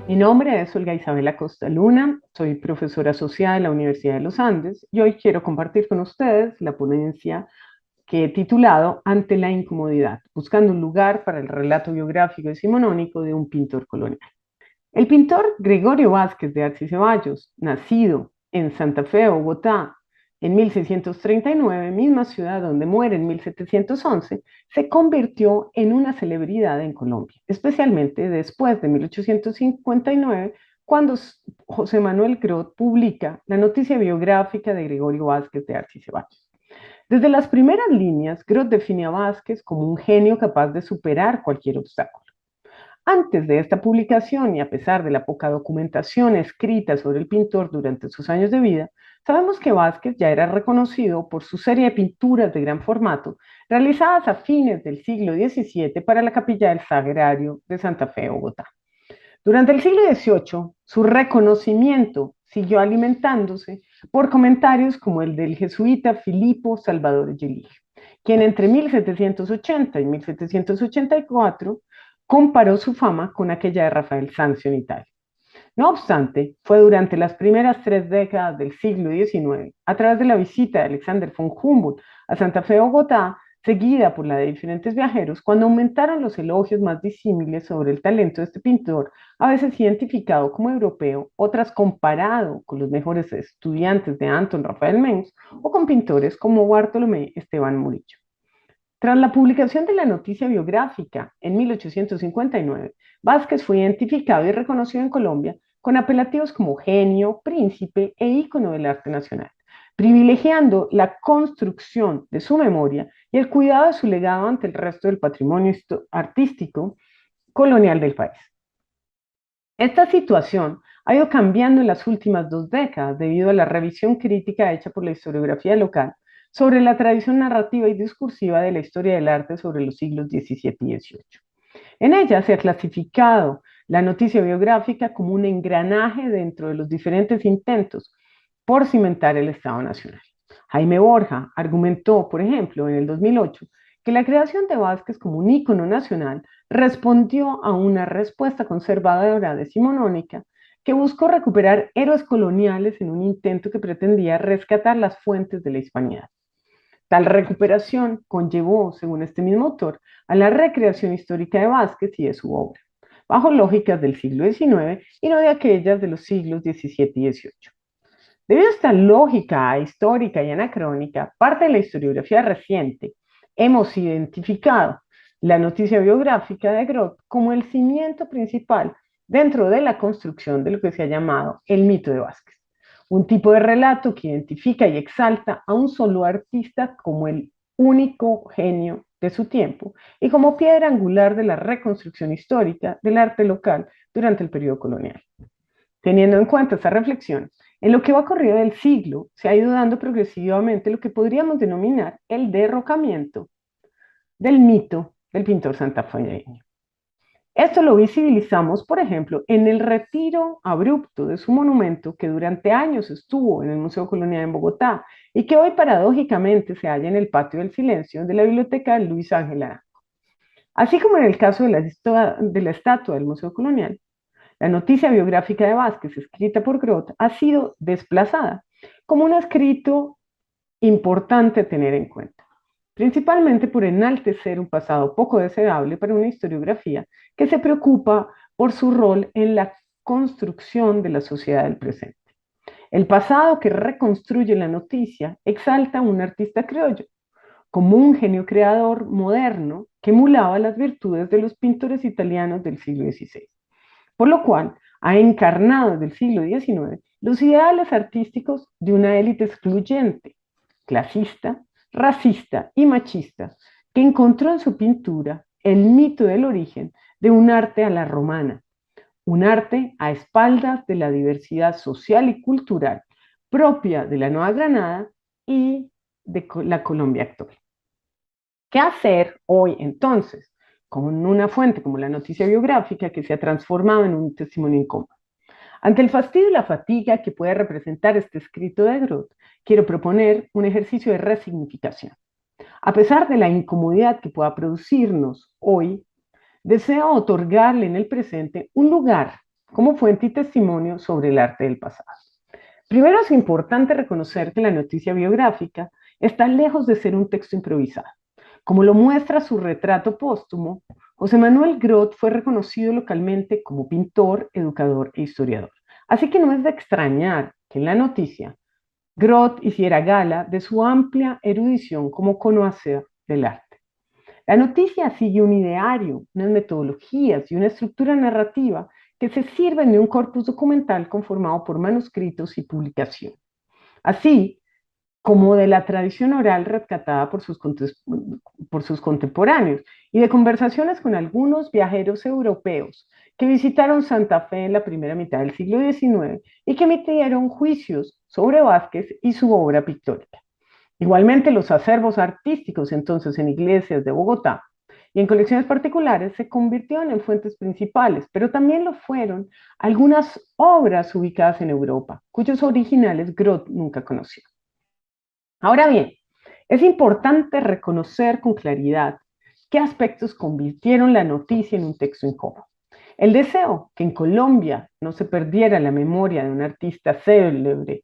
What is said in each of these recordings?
Mi nombre es Olga Isabel Acosta Luna, soy profesora asociada de la Universidad de los Andes y hoy quiero compartir con ustedes la ponencia que he titulado Ante la incomodidad, buscando un lugar para el relato biográfico decimonónico de un pintor colonial. El pintor Gregorio Vázquez de Arce y Ceballos, nacido en Santa Fe, Bogotá, en 1639, misma ciudad donde muere en 1711, se convirtió en una celebridad en Colombia, especialmente después de 1859, cuando José Manuel Grot publica la noticia biográfica de Gregorio Vázquez de Arce y Ceballos. Desde las primeras líneas, Grot define a Vázquez como un genio capaz de superar cualquier obstáculo. Antes de esta publicación y a pesar de la poca documentación escrita sobre el pintor durante sus años de vida, sabemos que Vázquez ya era reconocido por su serie de pinturas de gran formato realizadas a fines del siglo XVII para la Capilla del Sagrario de Santa Fe, Bogotá. Durante el siglo XVIII, su reconocimiento siguió alimentándose por comentarios como el del jesuita Filippo Salvador Gelig, quien entre 1780 y 1784 comparó su fama con aquella de Rafael Sanzio en Italia. No obstante, fue durante las primeras 3 décadas del siglo XIX, a través de la visita de Alexander von Humboldt a Santa Fe, Bogotá, seguida por la de diferentes viajeros, cuando aumentaron los elogios más disímiles sobre el talento de este pintor, a veces identificado como europeo, otras comparado con los mejores estudiantes de Anton Rafael Mengs o con pintores como Bartolomé Esteban Murillo. Tras la publicación de la noticia biográfica en 1859, Vázquez fue identificado y reconocido en Colombia con apelativos como genio, príncipe e ícono del arte nacional, privilegiando la construcción de su memoria y el cuidado de su legado ante el resto del patrimonio artístico colonial del país. Esta situación ha ido cambiando en las últimas 2 décadas debido a la revisión crítica hecha por la historiografía local sobre la tradición narrativa y discursiva de la historia del arte sobre los siglos XVII y XVIII. En ella se ha clasificado la noticia biográfica como un engranaje dentro de los diferentes intentos por cimentar el Estado Nacional. Jaime Borja argumentó, por ejemplo, en el 2008, que la creación de Vázquez como un ícono nacional respondió a una respuesta conservadora decimonónica que buscó recuperar héroes coloniales en un intento que pretendía rescatar las fuentes de la hispanidad. Tal recuperación conllevó, según este mismo autor, a la recreación histórica de Vázquez y de su obra, bajo lógicas del siglo XIX y no de aquellas de los siglos XVII y XVIII. Debido a esta lógica histórica y anacrónica, parte de la historiografía reciente, hemos identificado la noticia biográfica de Grot como el cimiento principal dentro de la construcción de lo que se ha llamado el mito de Vázquez, un tipo de relato que identifica y exalta a un solo artista como el único genio de su tiempo y como piedra angular de la reconstrucción histórica del arte local durante el periodo colonial. Teniendo en cuenta esta reflexión, en lo que va corrido del siglo se ha ido dando progresivamente lo que podríamos denominar el derrocamiento del mito del pintor santafesino. Esto lo visibilizamos, por ejemplo, en el retiro abrupto de su monumento que durante años estuvo en el Museo Colonial en Bogotá y que hoy paradójicamente se halla en el Patio del Silencio de la Biblioteca Luis Ángel Arango. Así como en el caso de la estatua del Museo Colonial, la noticia biográfica de Vázquez, escrita por Grot, ha sido desplazada como un escrito importante a tener en cuenta, principalmente por enaltecer un pasado poco deseable para una historiografía que se preocupa por su rol en la construcción de la sociedad del presente. El pasado que reconstruye la noticia exalta a un artista criollo, como un genio creador moderno que emulaba las virtudes de los pintores italianos del siglo XVI, por lo cual ha encarnado desde el siglo XIX los ideales artísticos de una élite excluyente, clasista, racista y machista, que encontró en su pintura el mito del origen de un arte a la romana, un arte a espaldas de la diversidad social y cultural propia de la Nueva Granada y de la Colombia actual. ¿Qué hacer hoy entonces con una fuente como la noticia biográfica que se ha transformado en un testimonio incómodo? Ante el fastidio y la fatiga que puede representar este escrito de Grot, quiero proponer un ejercicio de resignificación. A pesar de la incomodidad que pueda producirnos hoy, deseo otorgarle en el presente un lugar como fuente y testimonio sobre el arte del pasado. Primero es importante reconocer que la noticia biográfica está lejos de ser un texto improvisado. Como lo muestra su retrato póstumo, José Manuel Grot fue reconocido localmente como pintor, educador e historiador. Así que no es de extrañar que en la noticia Grot hiciera gala de su amplia erudición como conocedor del arte. La noticia sigue un ideario, unas metodologías y una estructura narrativa que se sirven de un corpus documental conformado por manuscritos y publicación, así como de la tradición oral rescatada por sus contemporáneos y de conversaciones con algunos viajeros europeos que visitaron Santa Fe en la primera mitad del siglo XIX y que emitieron juicios sobre Vázquez y su obra pictórica. Igualmente, los acervos artísticos entonces en iglesias de Bogotá y en colecciones particulares se convirtieron en fuentes principales, pero también lo fueron algunas obras ubicadas en Europa, cuyos originales Grot nunca conoció. Ahora bien, es importante reconocer con claridad qué aspectos convirtieron la noticia en un texto incómodo. El deseo que en Colombia no se perdiera la memoria de un artista célebre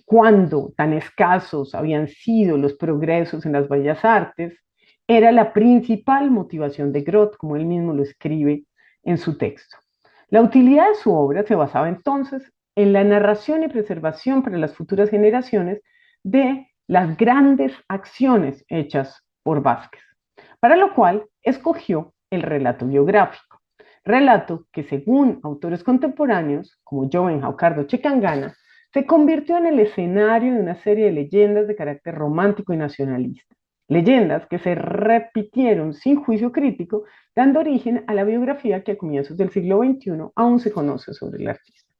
cuando tan escasos habían sido los progresos en las bellas artes, era la principal motivación de Grot, como él mismo lo escribe en su texto. La utilidad de su obra se basaba entonces en la narración y preservación para las futuras generaciones de las grandes acciones hechas por Vázquez, para lo cual escogió el relato biográfico, relato que según autores contemporáneos como Joven Jaucardo Checangana, se convirtió en el escenario de una serie de leyendas de carácter romántico y nacionalista. Leyendas que se repitieron sin juicio crítico, dando origen a la biografía que a comienzos del siglo XXI aún se conoce sobre el artista.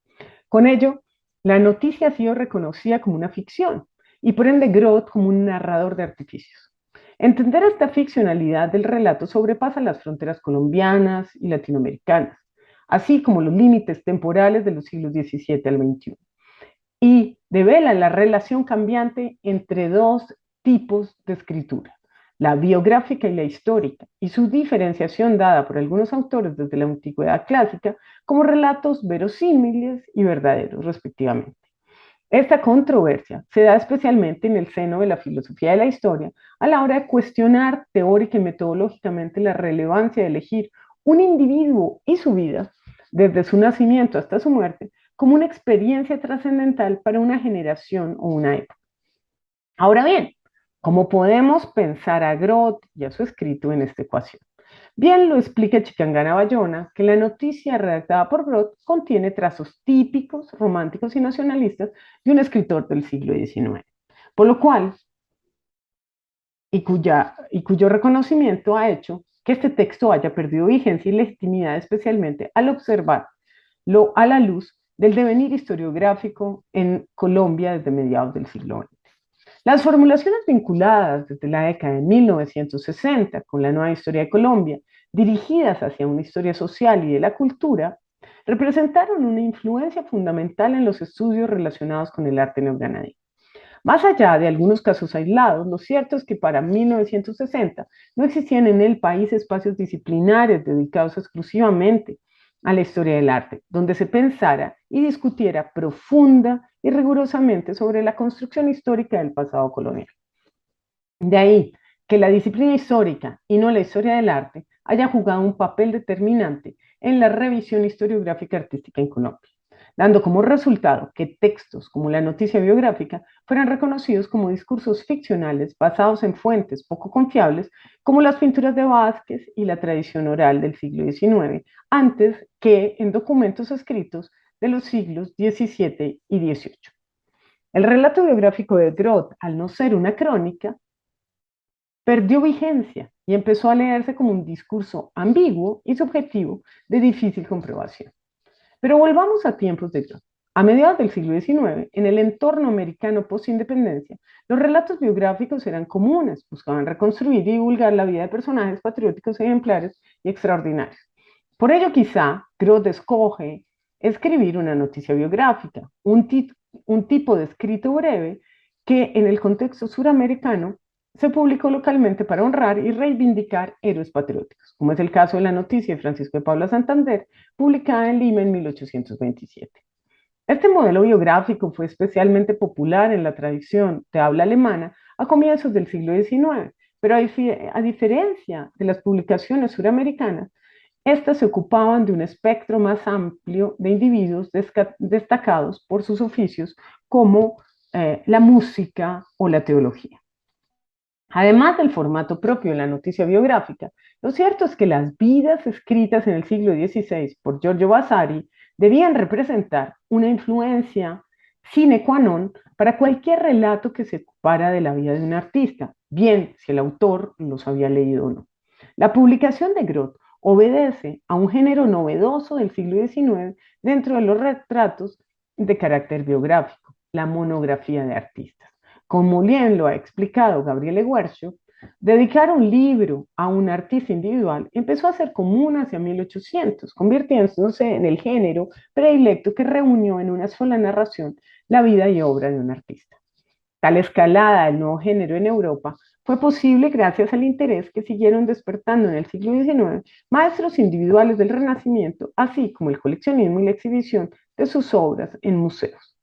Con ello, la noticia ha sido reconocida como una ficción y por ende Grot como un narrador de artificios. Entender esta ficcionalidad del relato sobrepasa las fronteras colombianas y latinoamericanas, así como los límites temporales de los siglos XVII al XXI y devela la relación cambiante entre dos tipos de escritura, la biográfica y la histórica, y su diferenciación dada por algunos autores desde la antigüedad clásica como relatos verosímiles y verdaderos, respectivamente. Esta controversia se da especialmente en el seno de la filosofía de la historia a la hora de cuestionar teórica y metodológicamente la relevancia de elegir un individuo y su vida, desde su nacimiento hasta su muerte, como una experiencia trascendental para una generación o una época. Ahora bien, ¿cómo podemos pensar a Grot y a su escrito en esta ecuación? Bien lo explica Chicangana Bayona, que la noticia redactada por Grot contiene trazos típicos, románticos y nacionalistas de un escritor del siglo XIX, por lo cual, cuyo reconocimiento ha hecho que este texto haya perdido vigencia y legitimidad, especialmente al observarlo a la luz del devenir historiográfico en Colombia desde mediados del siglo XX. Las formulaciones vinculadas desde la década de 1960 con la nueva historia de Colombia, dirigidas hacia una historia social y de la cultura, representaron una influencia fundamental en los estudios relacionados con el arte neogranadino. Más allá de algunos casos aislados, lo cierto es que para 1960 no existían en el país espacios disciplinares dedicados exclusivamente a la historia del arte, donde se pensara y discutiera profunda y rigurosamente sobre la construcción histórica del pasado colonial. De ahí que la disciplina histórica y no la historia del arte haya jugado un papel determinante en la revisión historiográfica artística en Colombia, dando como resultado que textos como la noticia biográfica fueran reconocidos como discursos ficcionales basados en fuentes poco confiables, como las pinturas de Vázquez y la tradición oral del siglo XIX, antes que en documentos escritos de los siglos XVII y XVIII. El relato biográfico de Grot, al no ser una crónica, perdió vigencia y empezó a leerse como un discurso ambiguo y subjetivo de difícil comprobación. Pero volvamos a tiempos de Grot. A mediados del siglo XIX, en el entorno americano post-independencia, los relatos biográficos eran comunes, buscaban reconstruir y divulgar la vida de personajes patrióticos ejemplares y extraordinarios. Por ello, quizá Grot escoge escribir una noticia biográfica, un tipo de escrito breve que en el contexto suramericano se publicó localmente para honrar y reivindicar héroes patrióticos, como es el caso de la noticia de Francisco de Paula Santander, publicada en Lima en 1827. Este modelo biográfico fue especialmente popular en la tradición de habla alemana a comienzos del siglo XIX, pero a diferencia de las publicaciones suramericanas, estas se ocupaban de un espectro más amplio de individuos destacados por sus oficios como la música o la teología. Además del formato propio de la noticia biográfica, lo cierto es que las vidas escritas en el siglo XVI por Giorgio Vasari debían representar una influencia sine qua non para cualquier relato que se ocupara de la vida de un artista, bien si el autor los había leído o no. La publicación de Groth obedece a un género novedoso del siglo XIX dentro de los retratos de carácter biográfico, la monografía de artistas. Como bien lo ha explicado Gabriele Guercio, dedicar un libro a un artista individual empezó a ser común hacia 1800, convirtiéndose en el género predilecto que reunió en una sola narración la vida y obra de un artista. Tal escalada del nuevo género en Europa fue posible gracias al interés que siguieron despertando en el siglo XIX maestros individuales del Renacimiento, así como el coleccionismo y la exhibición de sus obras en museos.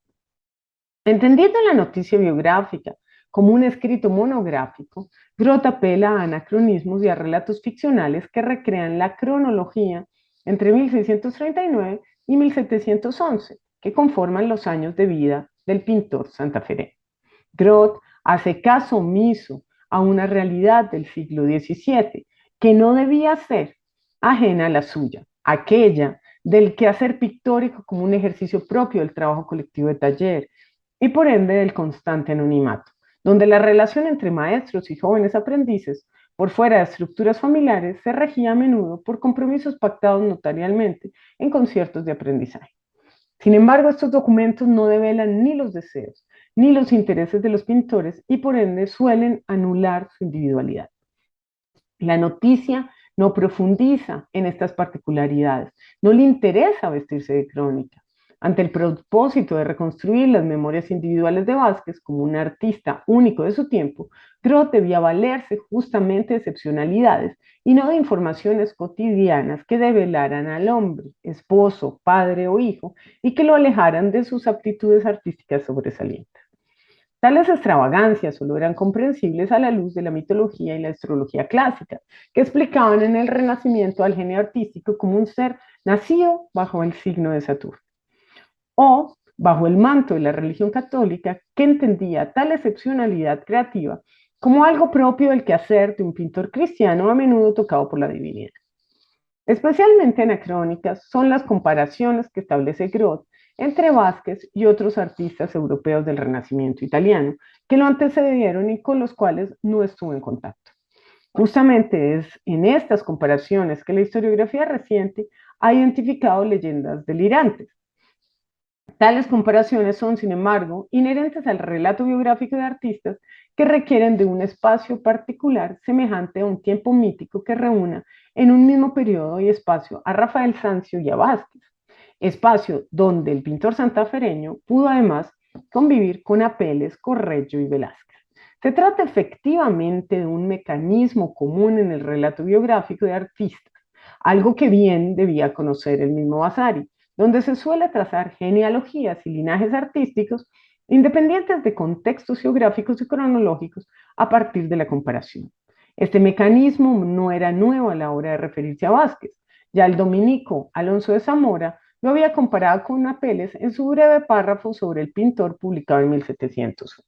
Entendiendo la noticia biográfica como un escrito monográfico, Groth apela a anacronismos y a relatos ficcionales que recrean la cronología entre 1639 y 1711, que conforman los años de vida del pintor santafereño. Groth hace caso omiso a una realidad del siglo XVII que no debía ser ajena a la suya, aquella del quehacer pictórico como un ejercicio propio del trabajo colectivo de taller y por ende del constante anonimato, donde la relación entre maestros y jóvenes aprendices, por fuera de estructuras familiares, se regía a menudo por compromisos pactados notarialmente en conciertos de aprendizaje. Sin embargo, estos documentos no develan ni los deseos ni los intereses de los pintores y por ende suelen anular su individualidad. La noticia no profundiza en estas particularidades, no le interesa vestirse de crónica. Ante el propósito de reconstruir las memorias individuales de Vázquez como un artista único de su tiempo, Groth debía valerse justamente de excepcionalidades y no de informaciones cotidianas que develaran al hombre, esposo, padre o hijo, y que lo alejaran de sus aptitudes artísticas sobresalientes. Tales extravagancias solo eran comprensibles a la luz de la mitología y la astrología clásica, que explicaban en el Renacimiento al genio artístico como un ser nacido bajo el signo de Saturno, o bajo el manto de la religión católica, que entendía tal excepcionalidad creativa como algo propio del quehacer de un pintor cristiano a menudo tocado por la divinidad. Especialmente anacrónicas son las comparaciones que establece Groth entre Vázquez y otros artistas europeos del Renacimiento italiano, que lo antecedieron y con los cuales no estuvo en contacto. Justamente es en estas comparaciones que la historiografía reciente ha identificado leyendas delirantes. Tales comparaciones son, sin embargo, inherentes al relato biográfico de artistas que requieren de un espacio particular semejante a un tiempo mítico que reúna en un mismo periodo y espacio a Rafael Sanzio y a Vázquez, espacio donde el pintor santafereño pudo además convivir con Apeles, Correggio y Velázquez. Se trata efectivamente de un mecanismo común en el relato biográfico de artistas, algo que bien debía conocer el mismo Vasari, donde se suele trazar genealogías y linajes artísticos independientes de contextos geográficos y cronológicos a partir de la comparación. Este mecanismo no era nuevo a la hora de referirse a Vázquez. Ya el dominico Alonso de Zamora lo había comparado con Apeles en su breve párrafo sobre el pintor publicado en 1701.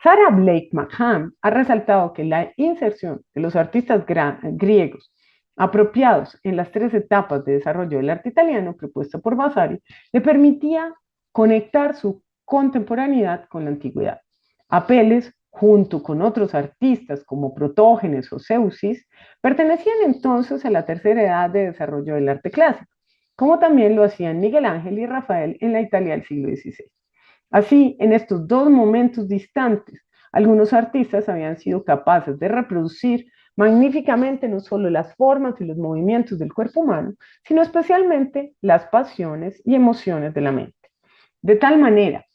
Sarah Blake McCann ha resaltado que la inserción de los artistas griegos apropiados en las tres etapas de desarrollo del arte italiano propuesta por Vasari le permitía conectar su contemporaneidad con la antigüedad. Apeles, junto con otros artistas como Protógenes o Zeuxis, pertenecían entonces a la tercera edad de desarrollo del arte clásico, como también lo hacían Miguel Ángel y Rafael en la Italia del siglo XVI. Así, en estos dos momentos distantes, algunos artistas habían sido capaces de reproducir magníficamente no solo las formas y los movimientos del cuerpo humano, sino especialmente las pasiones y emociones de la mente. De tal manera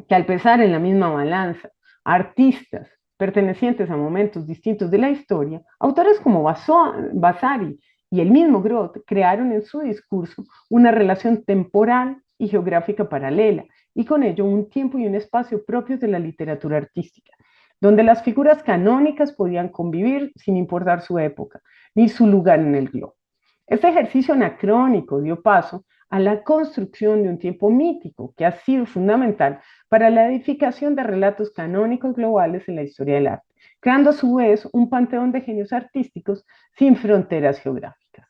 que al pesar en la misma balanza artistas pertenecientes a momentos distintos de la historia, autores como Vasari y el mismo Groth crearon en su discurso una relación temporal y geográfica paralela, y con ello un tiempo y un espacio propios de la literatura artística, donde las figuras canónicas podían convivir sin importar su época ni su lugar en el globo. Este ejercicio anacrónico dio paso a la construcción de un tiempo mítico que ha sido fundamental para la edificación de relatos canónicos globales en la historia del arte, creando a su vez un panteón de genios artísticos sin fronteras geográficas.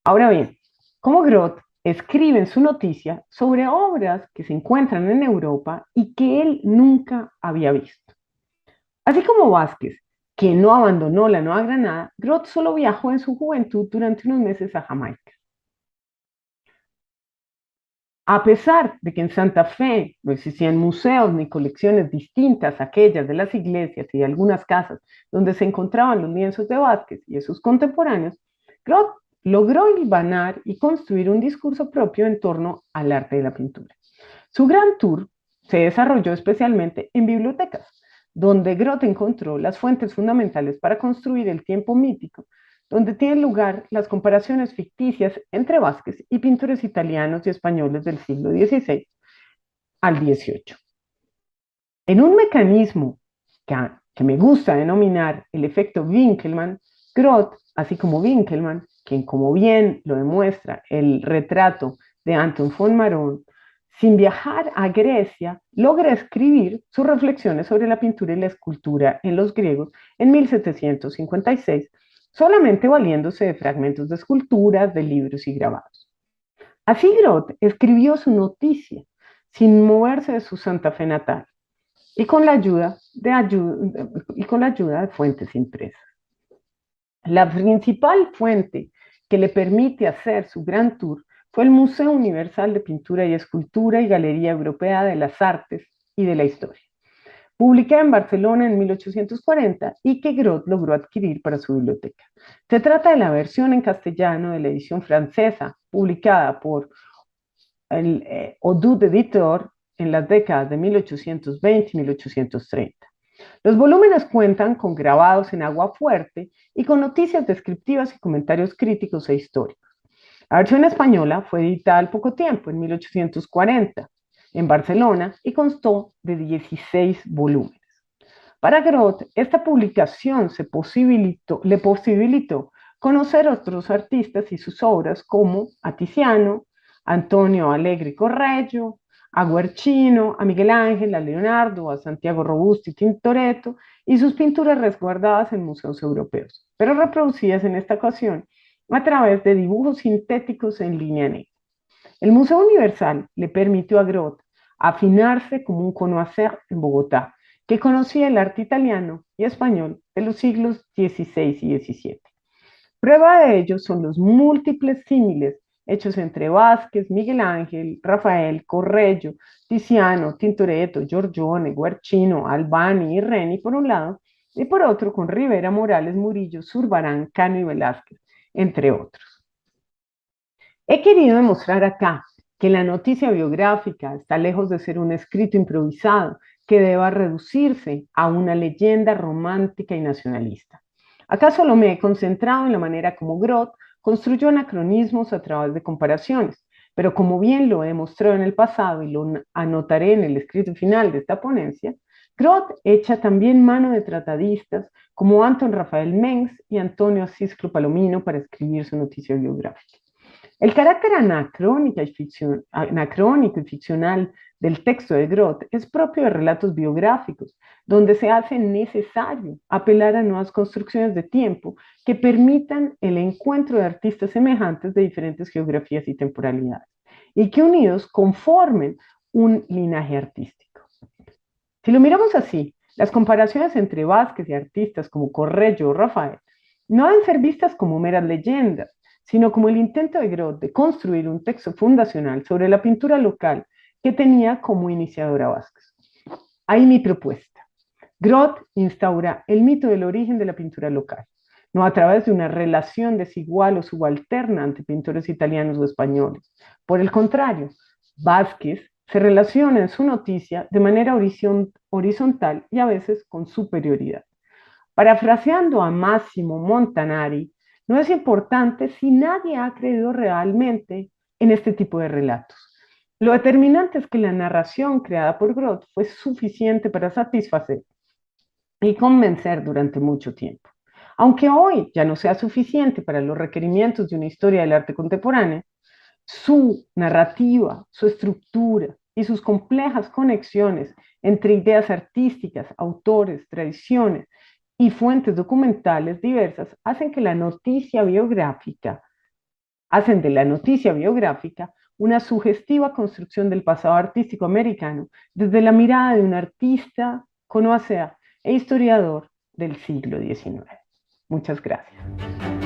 Ahora bien, como Groth escribe en su noticia sobre obras que se encuentran en Europa y que él nunca había visto. Así como Vázquez, que no abandonó la Nueva Granada, Groth solo viajó en su juventud durante unos meses a Jamaica. A pesar de que en Santa Fe no existían museos ni colecciones distintas a aquellas de las iglesias y de algunas casas donde se encontraban los lienzos de Vázquez y de sus contemporáneos, Groth logró hilvanar y construir un discurso propio en torno al arte de la pintura. Su gran tour se desarrolló especialmente en bibliotecas, donde Groth encontró las fuentes fundamentales para construir el tiempo mítico, donde tienen lugar las comparaciones ficticias entre Vázquez y pintores italianos y españoles del siglo XVI al XVIII. En un mecanismo que me gusta denominar el efecto Winkelmann, Groth, así como Winkelmann, quien como bien lo demuestra el retrato de Anton von Maron, sin viajar a Grecia, logra escribir sus reflexiones sobre la pintura y la escultura en los griegos en 1756, solamente valiéndose de fragmentos de esculturas, de libros y grabados. Así Groth escribió su noticia sin moverse de su Santa Fe natal y con la ayuda de fuentes impresas. La principal fuente que le permite hacer su gran tour fue el Museo Universal de Pintura y Escultura y Galería Europea de las Artes y de la Historia, publicada en Barcelona en 1840 y que Groth logró adquirir para su biblioteca. Se trata de la versión en castellano de la edición francesa, publicada por el Auduit Editor en las décadas de 1820 y 1830. Los volúmenes cuentan con grabados en agua fuerte y con noticias descriptivas y comentarios críticos e históricos. La versión española fue editada al poco tiempo, en 1840, en Barcelona, y constó de 16 volúmenes. Para Groth, esta publicación le posibilitó conocer a otros artistas y sus obras como a Tiziano, Antonio Alegre Correggio, a Guercino, a Miguel Ángel, a Leonardo, a Santiago Robusti Tintoretto y sus pinturas resguardadas en museos europeos, pero reproducidas en esta ocasión a través de dibujos sintéticos en línea negra. El Museo Universal le permitió a Groth afinarse como un connoisseur en Bogotá, que conocía el arte italiano y español de los siglos XVI y XVII. Prueba de ello son los múltiples símiles hechos entre Vázquez, Miguel Ángel, Rafael, Correggio, Tiziano, Tintoretto, Giorgione, Guercino, Albani y Reni por un lado, y por otro con Rivera, Morales, Murillo, Zurbarán, Cano y Velázquez, entre otros. He querido demostrar acá que la noticia biográfica está lejos de ser un escrito improvisado que deba reducirse a una leyenda romántica y nacionalista. Acá solo me he concentrado en la manera como Groth construyó anacronismos a través de comparaciones, pero como bien lo he demostrado en el pasado y lo anotaré en el escrito final de esta ponencia, Groth echa también mano de tratadistas como Anton Rafael Mengs y Antonio Asís Palomino para escribir su noticia biográfica. El carácter anacrónico y ficcional del texto de Groth es propio de relatos biográficos, donde se hace necesario apelar a nuevas construcciones de tiempo que permitan el encuentro de artistas semejantes de diferentes geografías y temporalidades, y que unidos conformen un linaje artístico. Si lo miramos así, las comparaciones entre Vázquez y artistas como Correggio o Rafael no deben ser vistas como meras leyendas, sino como el intento de Groth de construir un texto fundacional sobre la pintura local que tenía como iniciadora Vázquez. Ahí mi propuesta. Groth instaura el mito del origen de la pintura local, no a través de una relación desigual o subalterna ante pintores italianos o españoles. Por el contrario, Vázquez se relaciona en su noticia de manera horizontal y a veces con superioridad. Parafraseando a Massimo Montanari, no es importante si nadie ha creído realmente en este tipo de relatos. Lo determinante es que la narración creada por Groth fue suficiente para satisfacer y convencer durante mucho tiempo. Aunque hoy ya no sea suficiente para los requerimientos de una historia del arte contemporáneo, su narrativa, su estructura y sus complejas conexiones entre ideas artísticas, autores, tradiciones y fuentes documentales diversas hacen de la noticia biográfica una sugestiva construcción del pasado artístico americano desde la mirada de un artista, conocedor e historiador del siglo XIX. Muchas gracias.